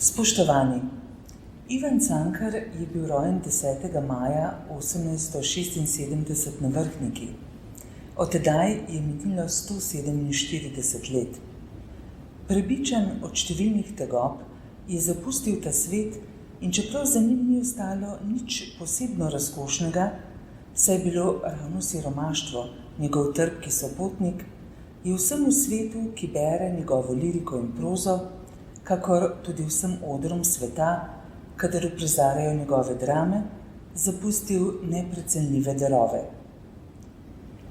Spoštovani, Ivan Cankar je bil rojen 10. maja 1876 na Vrhniki. Od tedaj je minilo 147 let. Prebičan od številnih tegob je zapustil ta svet in čeprav za njim ni ostalo nič posebno razkošnega, saj je bilo ravno siromaštvo njegov trpki sopotnik, je vsemu svetu, ki bere njegovo liriko in prozo, kakor tudi vsem odrom sveta, kadar uprizarjajo njegove drame, zapustil neprecenljive darove.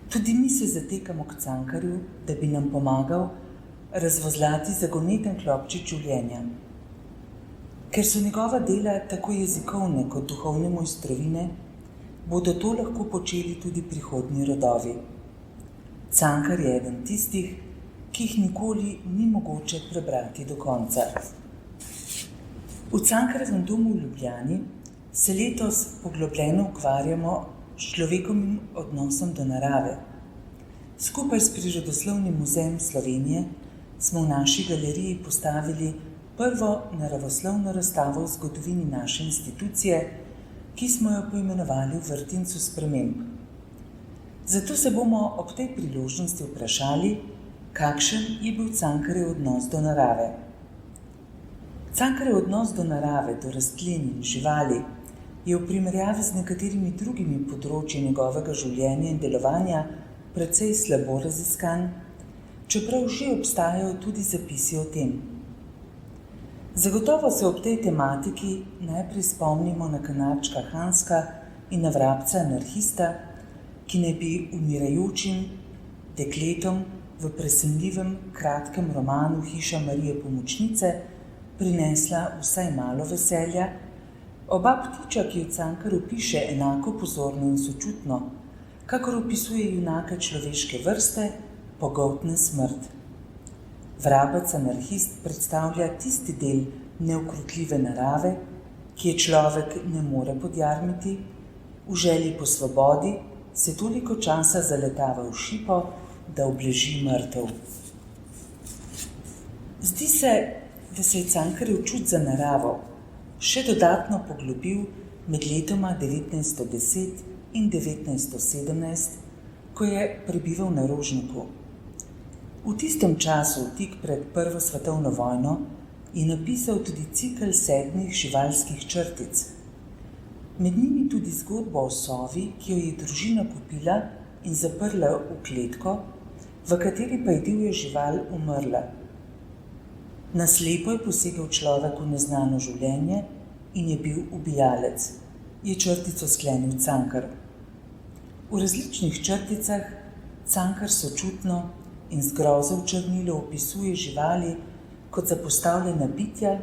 Tudi mi se zatekamo k Cankarju, da bi nam pomagal razvozlati zagoneten klobčič življenja. Ker so njegova dela tako jezikovne kot duhovne mojstrovine, bodo to lahko počeli tudi prihodnji rodovi. Cankar je eden tistih, ki jih nikoli ni mogoče prebrati do konca. V Cankarjevem domu v Ljubljani se letos poglobljeno ukvarjamo s človekovim odnosom do narave. Skupaj s Prirodoslovnim muzejem Slovenije smo v naši galeriji postavili prvo naravoslovno razstavo v zgodovini naše institucije, ki smo jo poimenovali v vrtincu sprememb. Zato se bomo ob tej priložnosti vprašali, kakšen je bil Cankarjev odnos do narave. Cankarjev odnos do narave, do rastlin in živali je v primerjavi z nekaterimi drugimi področji njegovega življenja in delovanja precej slabo raziskan, čeprav že obstajajo tudi zapisi o tem. Zagotovo se ob tej tematiki najprej spomnimo na kanarčka Hanska in na vrabca anarhista, ki naj bi umirajočim dekletom v presenljivem kratkem romanu Hiša Marije Pomočnice prinesla vsaj malo veselja. Oba ptiča, ki jo Cankar opiše enako pozorno in sočutno, kakor opisuje junake človeške vrste, pogoltne smrt. Vrabec anarhist predstavlja tisti del neukrotljive narave, ki je človek ne more podjarmiti, v želji po svobodi se toliko časa zaletava v šipo, da obleži mrtev. Zdi se, da se je Cankarjev čut za naravo še dodatno poglobil med letoma 1910 in 1917, ko je prebival na Rožniku. V tistem času, tik pred Prvo svetovno vojno, je napisal tudi cikel 7 živalskih črtic. Med njimi tudi zgodbo o sovi, ki jo je družina kupila in zaprla v kletko, v kateri pa je divja žival umrla. Na slepo je posegel človek v neznano življenje in je bil ubijalec, je črtico sklenil Cankar. V različnih črticah Cankar sočutno in z grozo v črnilu opisuje živali kot zapostavljena bitja,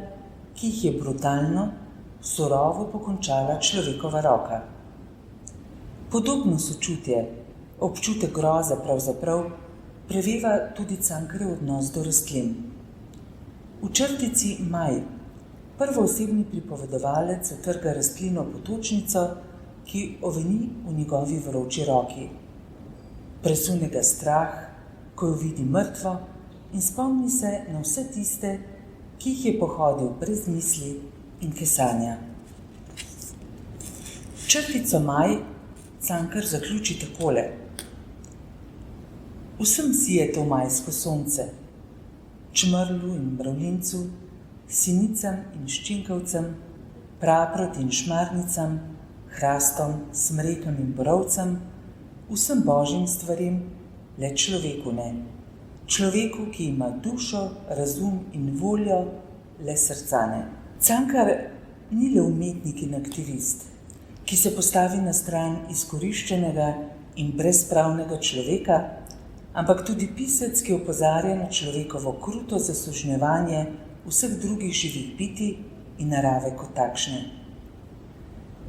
ki jih je brutalno, surovo pokončala človekova roka. Podobno sočutje, občutek groze pravzaprav, preveva tudi Cankarjev odnos do rastlin. V črtici Maj prvoosebni pripovedovalec utrga rastlino potočnico, ki oveni v njegovi vroči roki. Presune ga strah, ko jo vidi mrtvo, in spomni se na vse tiste, ki jih je pohodil brez misli in kesanja. Črtico Maj Cankar zaključi takole. Vsem sije to majsko sonce, čmrlu in mravljincu, sinicam in ščinkavcem, praproti in šmarnicam, hrastom, smrekam in borovcem, vsem božjim stvarim, le človeku ne. Človeku, ki ima dušo, razum in voljo, le srca ne. Cankar ni le umetnik in aktivist, ki se postavi na stran izkoriščenega in brezpravnega človeka, ampak tudi pisec, ki opozarja na človekovo kruto zasužnjevanje vseh drugih živih bitij in narave kot takšne.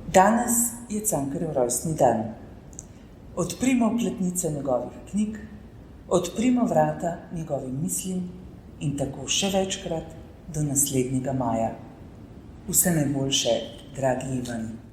Danes je Cankarjev rojstni dan. Odprimo platnice njegovih knjig, odprimo vrata njegovim mislim in tako še večkrat do naslednjega maja. Vse najboljše, dragi Ivan.